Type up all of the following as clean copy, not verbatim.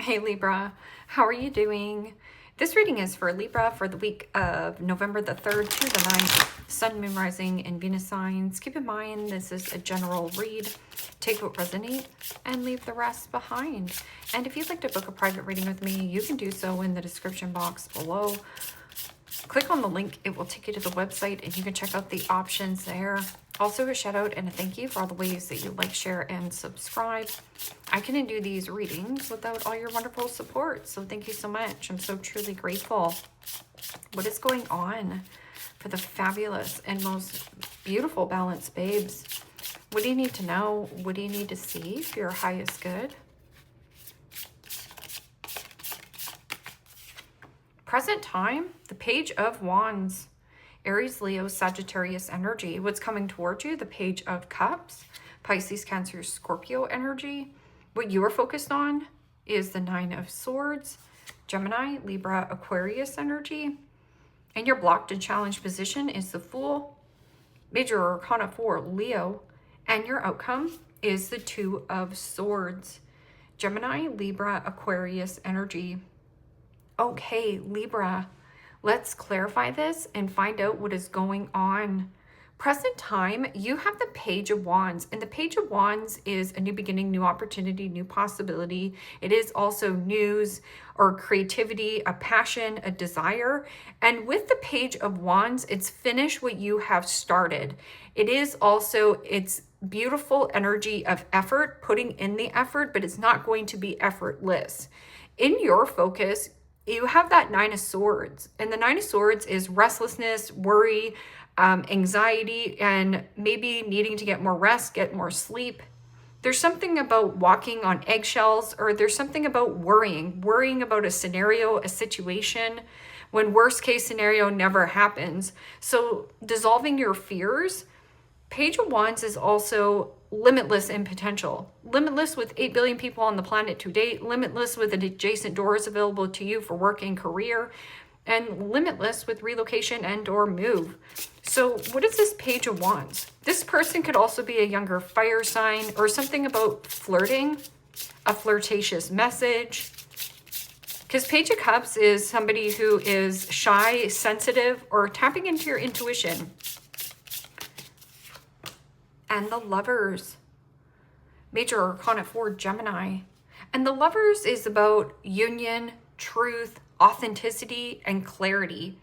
Hey Libra, how are you doing? This reading is for Libra for the week of November the 3rd to the 9th, Sun, Moon, Rising, and Venus signs. Keep in mind, this is a general read. Take what resonates and leave the rest behind. And if you'd like to book a private reading with me, you can do so in the description box below. Click on the link, it will take you to the website and you can check out the options there. Also a shout out and a thank you for all the ways that you like, share, and subscribe. I couldn't do these readings without all your wonderful support, so thank you so much. I'm so truly grateful. What is going on for the fabulous and most beautiful balanced babes? What do you need to know? What do you need to see for your highest good? Present time, the Page of Wands, Aries, Leo, Sagittarius energy. What's coming towards you? The Page of Cups, Pisces, Cancer, Scorpio energy. What you are focused on is the Nine of Swords, Gemini, Libra, Aquarius energy. And your blocked and challenged position is the Fool, Major Arcana 4, Leo. And your outcome is the Two of Swords, Gemini, Libra, Aquarius energy. Okay, Libra, let's clarify this and find out what is going on. Present time, you have the Page of Wands, and the Page of Wands is a new beginning, new opportunity, new possibility. It is also news or creativity, a passion, a desire. And with the Page of Wands, it's finish what you have started. It is also, it's beautiful energy of effort, putting in the effort, but it's not going to be effortless. In your focus, you have that Nine of Swords, and the Nine of Swords is restlessness, worry, anxiety, and maybe needing to get more rest, get more sleep. There's something about walking on eggshells, or there's something about worrying about a scenario, a situation, when worst case scenario never happens. So dissolving your fears. Page of Wands is also limitless in potential. Limitless with 8 billion people on the planet to date. Limitless with adjacent doors available to you for work and career. And limitless with relocation and or move. So what is this Page of Wands? This person could also be a younger fire sign or something about flirting, a flirtatious message. Because Page of Cups is somebody who is shy, sensitive, or tapping into your intuition. And the Lovers, Major Arcana 4, Gemini. And the Lovers is about union, truth, authenticity, and clarity,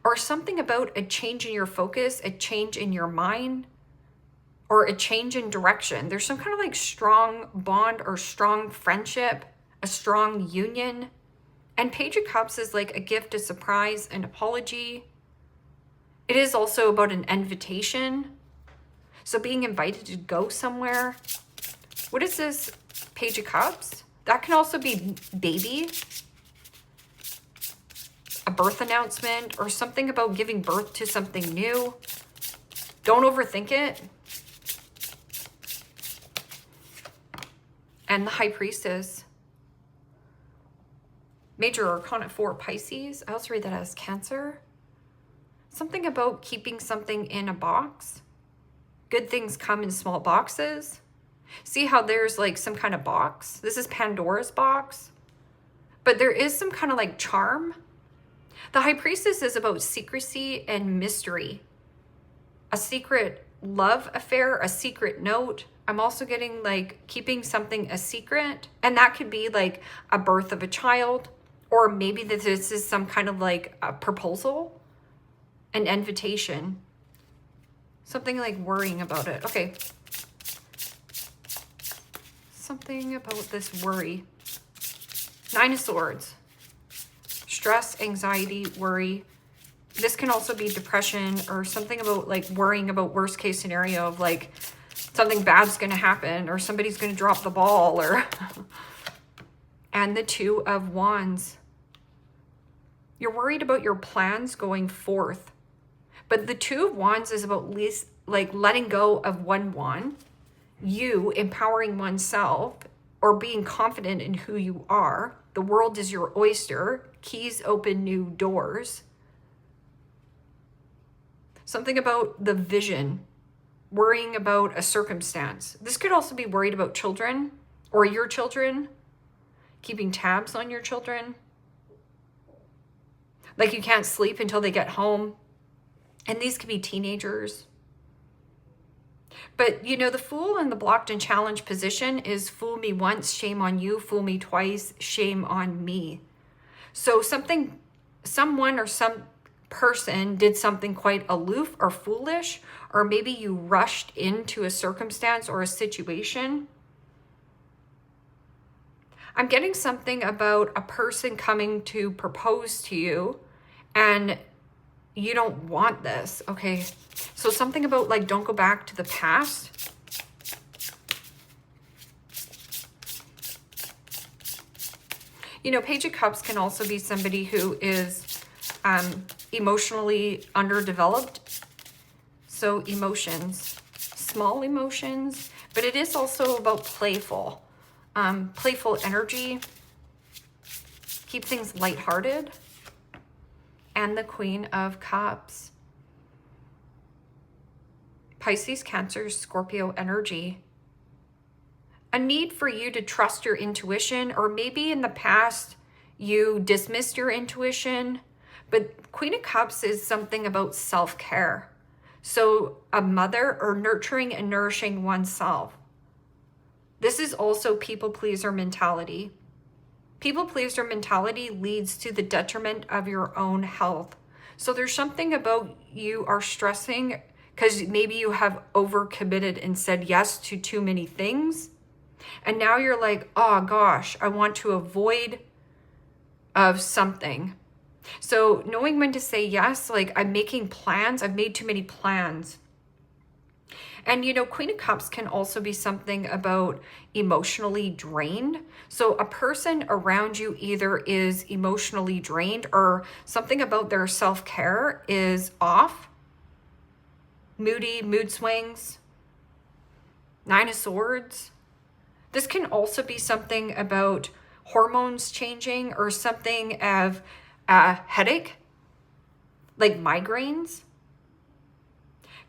or something about a change in your focus, a change in your mind, or a change in direction. There's some kind of like strong bond or strong friendship, a strong union. And Page of Cups is like a gift, a surprise, an apology. It is also about an invitation. So being invited to go somewhere. What is this Page of Cups? That can also be baby, a birth announcement, or something about giving birth to something new. Don't overthink it. And the High Priestess, Major Arcana 4, Pisces. I also read that as Cancer. Something about keeping something in a box. Good things come in small boxes. See how there's like some kind of box? This is Pandora's box. But there is some kind of like charm. The High Priestess is about secrecy and mystery. A secret love affair, a secret note. I'm also getting like keeping something a secret. And that could be like a birth of a child. Or maybe this is some kind of like a proposal, an invitation. Something like worrying about it. Okay. Something about this worry. Nine of Swords. Stress, anxiety, worry. This can also be depression or something about like worrying about worst case scenario of like something bad's going to happen or somebody's going to drop the ball or... And the Two of Wands. You're worried about your plans going forth. But the Two of Wands is about least like letting go of one wand, you empowering oneself or being confident in who you are. The world is your oyster. Keys open new doors. Something about the vision, worrying about a circumstance. This could also be worried about children or your children. keeping tabs on your children. Like you can't sleep until they get home. And these could be teenagers. But, you know, the Fool in the blocked and challenged position is fool me once, shame on you. Fool me twice, shame on me. So someone or some person did something quite aloof or foolish, or maybe you rushed into a circumstance or a situation. I'm getting something about a person coming to propose to you and you don't want this, okay? So something about like, don't go back to the past. You know, Page of Cups can also be somebody who is emotionally underdeveloped. So emotions, small emotions, but it is also about playful energy. Keep things lighthearted. And the Queen of Cups. Pisces, Cancer, Scorpio energy. A need for you to trust your intuition, or maybe in the past you dismissed your intuition, but Queen of Cups is something about self-care. So a mother, or nurturing and nourishing oneself. This is also people pleaser mentality. People pleaser mentality leads to the detriment of your own health. So there's something about you are stressing because maybe you have overcommitted and said yes to too many things. And now you're like, oh gosh, I want to avoid of something. So knowing when to say yes, like I'm making plans, I've made too many plans. And you know, Queen of Cups can also be something about emotionally drained. So a person around you either is emotionally drained or something about their self-care is off. Moody, mood swings. Nine of Swords. This can also be something about hormones changing or something of a headache, like migraines.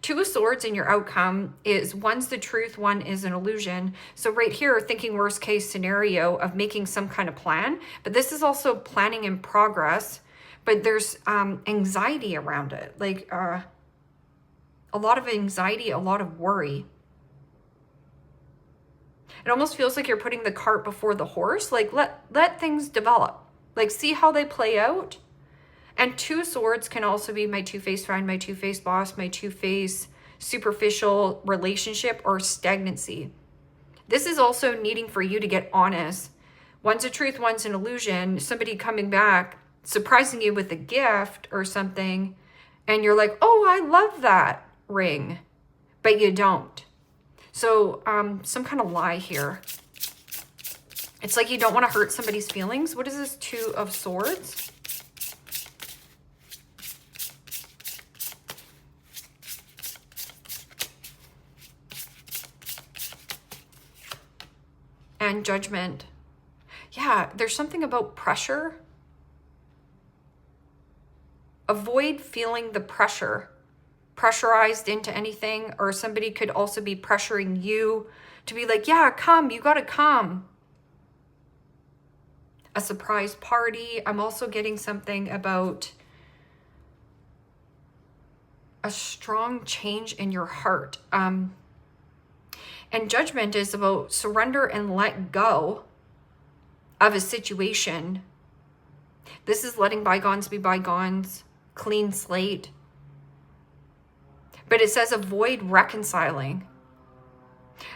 Two of Swords in your outcome is one's the truth, one is an illusion. So right here, thinking worst case scenario of making some kind of plan, but this is also planning in progress, but there's anxiety around it, like a lot of anxiety, a lot of worry. It almost feels like you're putting the cart before the horse, like let things develop, like see how they play out. And Two of Swords can also be my two-faced friend, my two-faced boss, my two-faced superficial relationship or stagnancy. This is also needing for you to get honest. One's a truth, one's an illusion. Somebody coming back, surprising you with a gift or something, and you're like, oh, I love that ring, but you don't. So some kind of lie here. It's like you don't want to hurt somebody's feelings. What is this Two of Swords? And Judgment. Yeah, there's something about pressure. Avoid feeling the pressure, pressurized into anything, or somebody could also be pressuring you to be like, yeah, come, you gotta come. A surprise party. I'm also getting something about a strong change in your heart. And Judgment is about surrender and let go of a situation. This is letting bygones be bygones, clean slate. But it says avoid reconciling.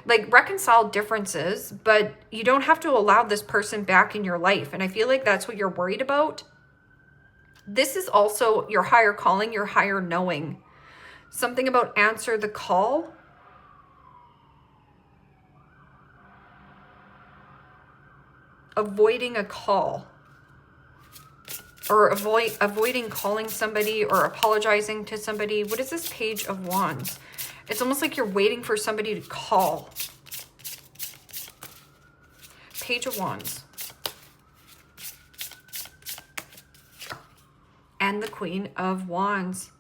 Like reconcile differences, but you don't have to allow this person back in your life. And I feel like that's what you're worried about. This is also your higher calling, your higher knowing. Something about answer the call. Avoiding a call, or avoiding calling somebody or apologizing to somebody. What is this Page of Wands? It's almost like you're waiting for somebody to call. Page of Wands. And the Queen of Wands.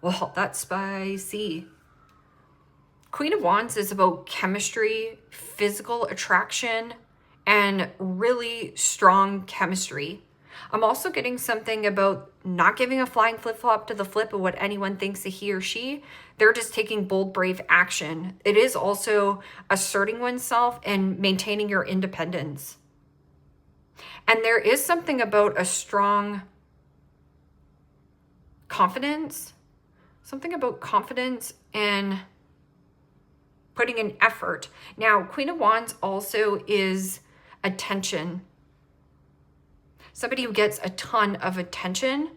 Well, that's spicy. Queen of Wands is about chemistry, physical attraction, and really strong chemistry. I'm also getting something about not giving a flying flip-flop to the flip of what anyone thinks of he or she. They're just taking bold, brave action. It is also asserting oneself and maintaining your independence. And there is something about a strong confidence, something about confidence and putting in effort. Now, Queen of Wands also is attention. Somebody who gets a ton of attention.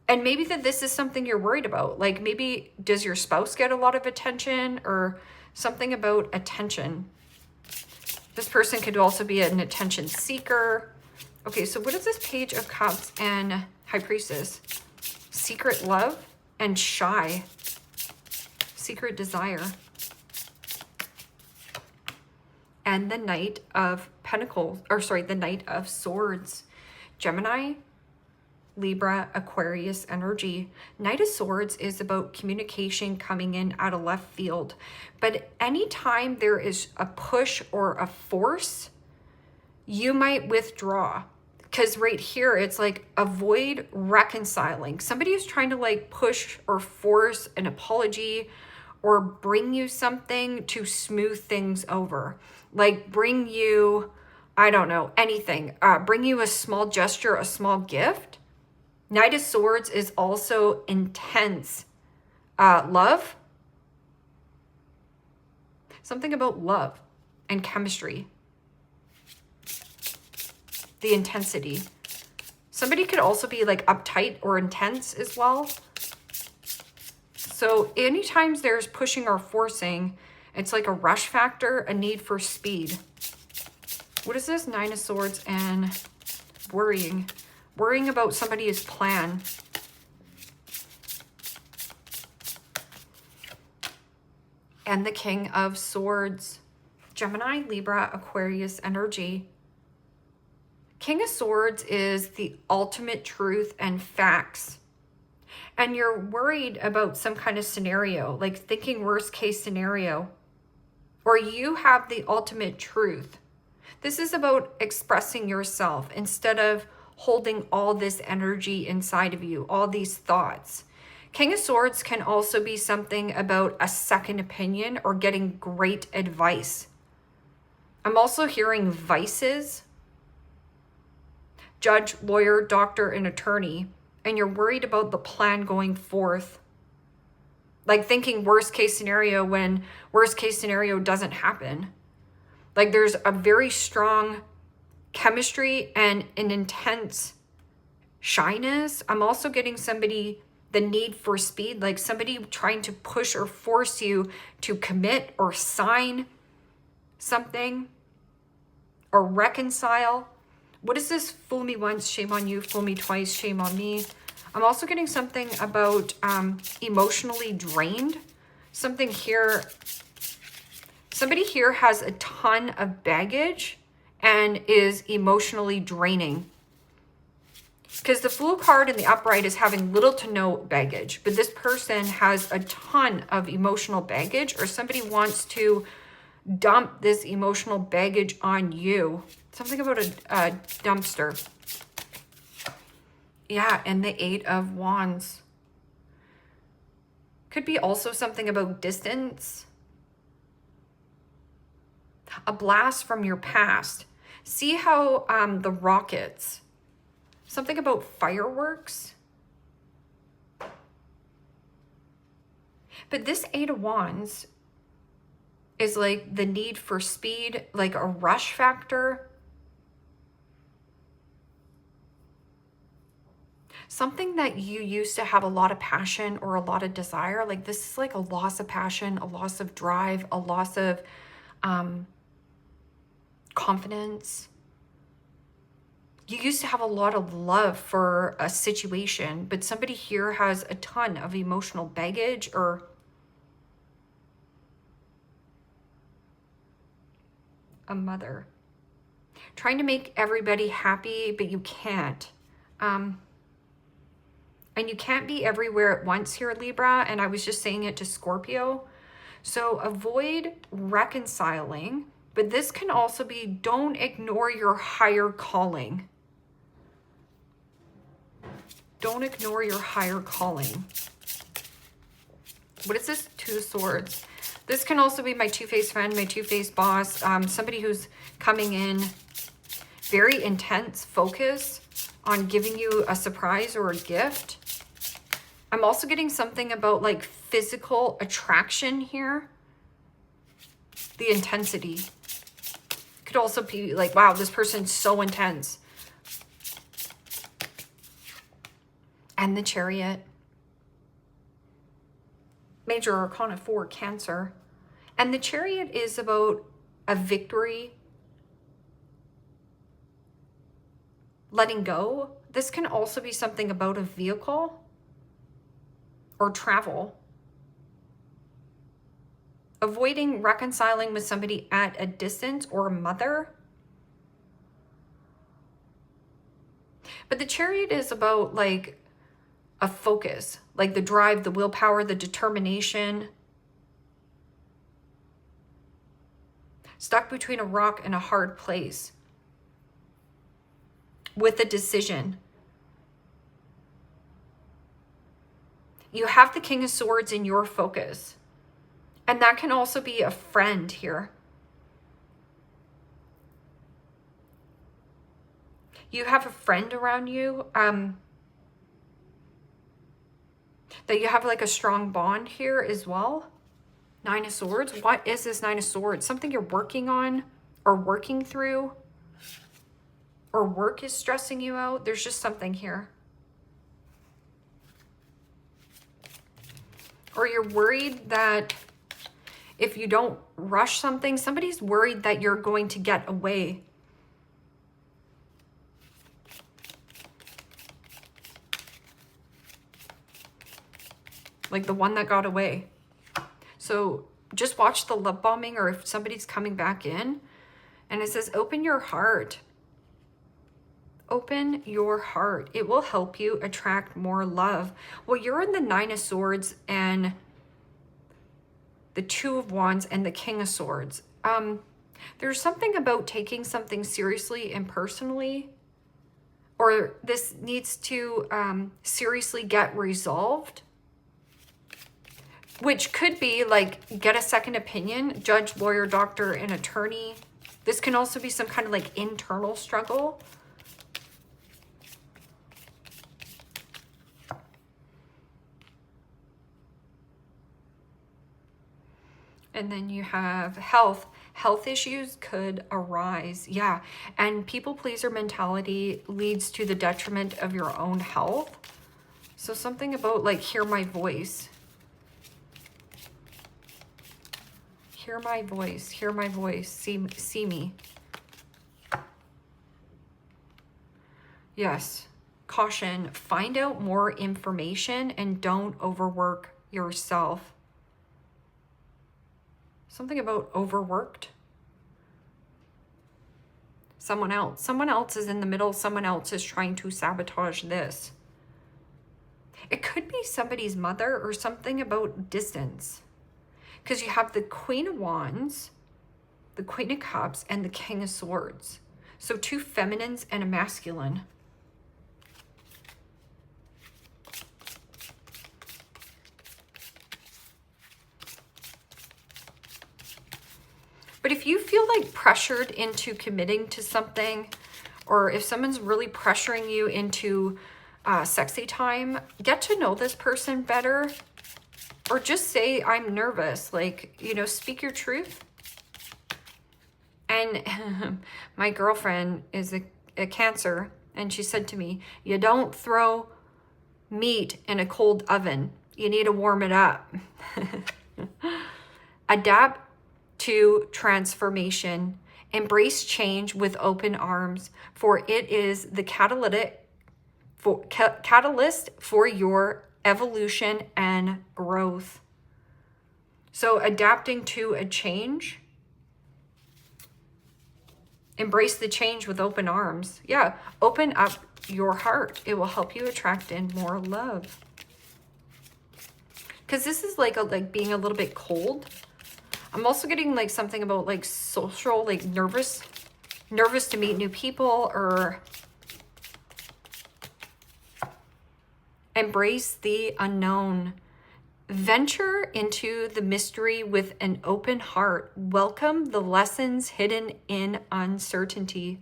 And maybe that this is something you're worried about. Like maybe does your spouse get a lot of attention or something about attention? This person could also be an attention seeker. Okay, so what is this Page of Cups and High Priestess? Secret love and shy. Secret desire. And the Knight of Pentacles, or sorry, the Knight of Swords. Gemini, Libra, Aquarius energy. Knight of Swords is about communication coming in out of left field. But anytime there is a push or a force, you might withdraw. Because right here, it's like avoid reconciling. Somebody is trying to like push or force an apology or bring you something to smooth things over. Like bring you, I don't know, anything. Bring you a small gesture, a small gift. Knight of Swords is also intense love. Something about love and chemistry. The intensity. Somebody could also be like uptight or intense as well. So anytime there's pushing or forcing, it's like a rush factor, a need for speed. What is this? Nine of Swords and worrying. Worrying about somebody's plan. And the King of Swords. Gemini, Libra, Aquarius energy. King of Swords is the ultimate truth and facts. And you're worried about some kind of scenario, like thinking worst case scenario. Or you have the ultimate truth. This is about expressing yourself instead of holding all this energy inside of you, all these thoughts. King of Swords can also be something about a second opinion or getting great advice. I'm also hearing vices. Judge, lawyer, doctor, and attorney. And you're worried about the plan going forth. Like thinking worst case scenario when worst case scenario doesn't happen. Like there's a very strong chemistry and an intense shyness. I'm also getting somebody, the need for speed, like somebody trying to push or force you to commit or sign something or reconcile. What is this? Fool me once, shame on you. Fool me twice, shame on me. I'm also getting something about emotionally drained. Something here. Somebody here has a ton of baggage and is emotionally draining. Because the Fool card in the upright is having little to no baggage. But this person has a ton of emotional baggage, or somebody wants to dump this emotional baggage on you. Something about a dumpster. Yeah, and the Eight of Wands. Could be also something about distance. A blast from your past. See how the rockets. Something about fireworks. But this Eight of Wands is like the need for speed, like a rush factor. Something that you used to have a lot of passion or a lot of desire. Like this is like a loss of passion, a loss of drive, a loss of confidence. You used to have a lot of love for a situation, but somebody here has a ton of emotional baggage or a mother. Trying to make everybody happy, but you can't. And you can't be everywhere at once here, Libra. And I was just saying it to Scorpio. So avoid reconciling But this can also be, don't ignore your higher calling. Don't ignore your higher calling. What is this? Two of Swords. This can also be my two-faced friend, my two-faced boss, somebody who's coming in very intense focus on giving you a surprise or a gift. I'm also getting something about like physical attraction here. The intensity. Could also be like, wow, this person's so intense. And the Chariot. Major Arcana 4, Cancer. And the Chariot is about a victory. Letting go. This can also be something about a vehicle or travel. Avoiding reconciling with somebody at a distance or a mother. But the Chariot is about like a focus, like the drive, the willpower, the determination. Stuck between a rock and a hard place. With a decision. You have the King of Swords in your focus. And that can also be a friend here. You have a friend around you that you have like a strong bond here as well. Nine of Swords. What is this Nine of Swords? Something you're working on or working through? Or work is stressing you out? There's just something here. Or you're worried that if you don't rush something, somebody's worried that you're going to get away. Like the one that got away. So just watch the love bombing, or if somebody's coming back in and it says, open your heart. Open your heart. It will help you attract more love. Well, you're in the Nine of Swords and the Two of Wands and the King of Swords. There's something about taking something seriously and personally, or this needs to seriously get resolved, which could be like get a second opinion, judge, lawyer, doctor, and attorney. This can also be some kind of like internal struggle. And then you have health. Health issues could arise. Yeah. And people pleaser mentality leads to the detriment of your own health. So something about like, hear my voice. Hear my voice. Hear my voice. See me. Yes. Caution. Find out more information and don't overwork yourself. Something about overworked. Someone else is in the middle. Someone else is trying to sabotage this. It could be somebody's mother or something about distance. Because you have the Queen of Wands, the Queen of Cups, and the King of Swords. So two feminines and a masculine. But if you feel like pressured into committing to something, or if someone's really pressuring you into sexy time, get to know this person better. Or just say, I'm nervous. Like, you know, speak your truth. And my girlfriend is a Cancer, and she said to me, you don't throw meat in a cold oven. You need to warm it up. Adapt to transformation. Embrace change with open arms, for it is the catalyst for your evolution and growth. So adapting to a change. Embrace the change with open arms. Yeah, open up your heart. It will help you attract in more love. Because this is like being a little bit cold. I'm also getting like something about like social, like nervous to meet new people, or embrace the unknown. Venture into the mystery with an open heart. Welcome the lessons hidden in uncertainty.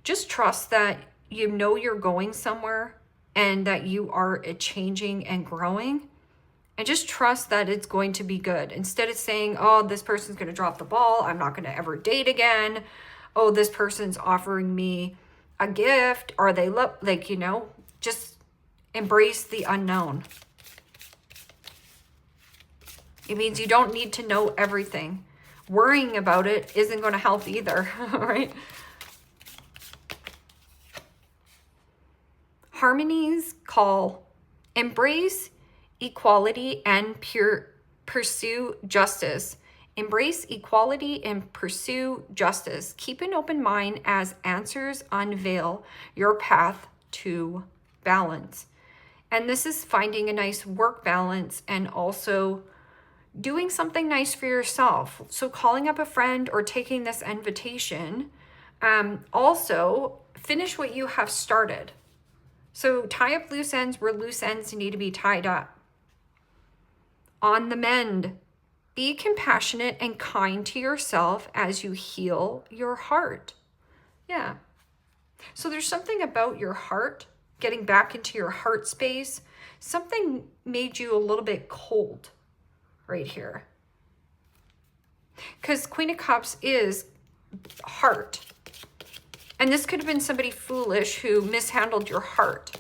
Just trust that you know you're going somewhere and that you are changing and growing. And just trust that it's going to be good. Instead of saying, oh, this person's going to drop the ball, I'm not going to ever date again. Oh, this person's offering me a gift. Are they like, you know, just embrace the unknown. It means you don't need to know everything. Worrying about it isn't going to help either, right? Harmonies call, embrace equality and pursue justice. Embrace equality and pursue justice. Keep an open mind as answers unveil your path to balance. And this is finding a nice work balance and also doing something nice for yourself. So calling up a friend or taking this invitation. Also, finish what you have started. So tie up loose ends where loose ends need to be tied up. On the mend. Be compassionate and kind to yourself as you heal your heart. Yeah. So there's something about your heart, getting back into your heart space. Something made you a little bit cold right here. Because Queen of Cups is heart. And this could have been somebody foolish who mishandled your heart.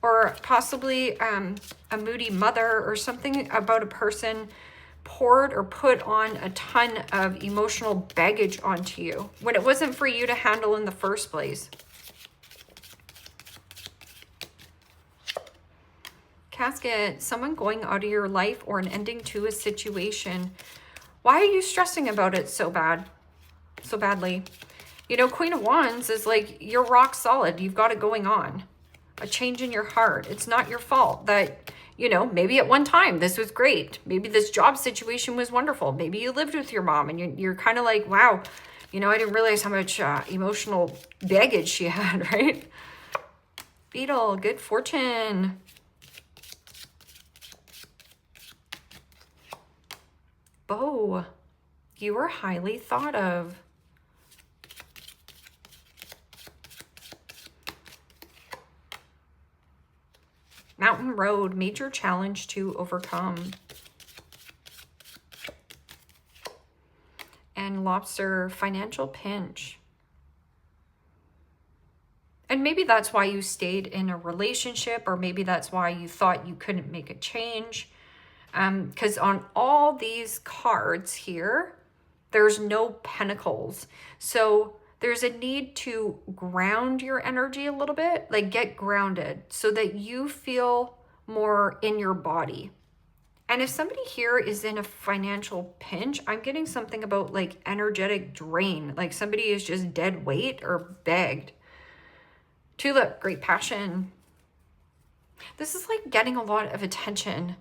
Or possibly a moody mother, or something about a person poured or put on a ton of emotional baggage onto you when it wasn't for you to handle in the first place. Casket, someone going out of your life or an ending to a situation. Why are you stressing about it so badly? You know, Queen of Wands is like, you're rock solid. You've got it going on. A change in your heart. It's not your fault that, you know, maybe at one time this was great. Maybe this job situation was wonderful. Maybe you lived with your mom and you're kind of like, wow, you know, I didn't realize how much emotional baggage she had, right? Beetle, good fortune. Bow, you are highly thought of. Mountain Road, major challenge to overcome. And Lobster, financial pinch. And maybe that's why you stayed in a relationship, or maybe that's why you thought you couldn't make a change. Because on all these cards here, there's no pentacles. So there's a need to ground your energy a little bit, like get grounded so that you feel more in your body. And if somebody here is in a financial pinch, I'm getting something about like energetic drain, like somebody is just dead weight or begged. Tulip, great passion. This is like getting a lot of attention.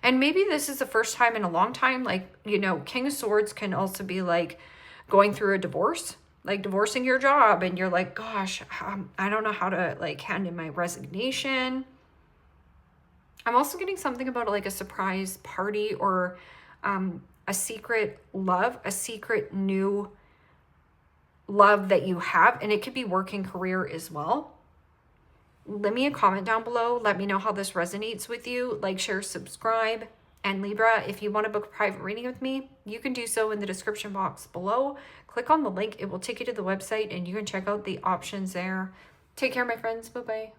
And maybe this is the first time in a long time, like, you know, King of Swords can also be like going through a divorce. Like divorcing your job and you're like, gosh, I don't know how to like hand in my resignation. I'm also getting something about like a surprise party or a secret love, a secret new love that you have. And it could be work and career as well. Leave me a comment down below. Let me know how this resonates with you. Like, share, subscribe. And Libra, if you want to book a private reading with me, you can do so in the description box below. Click on the link. It will take you to the website and you can check out the options there. Take care, my friends. Bye-bye.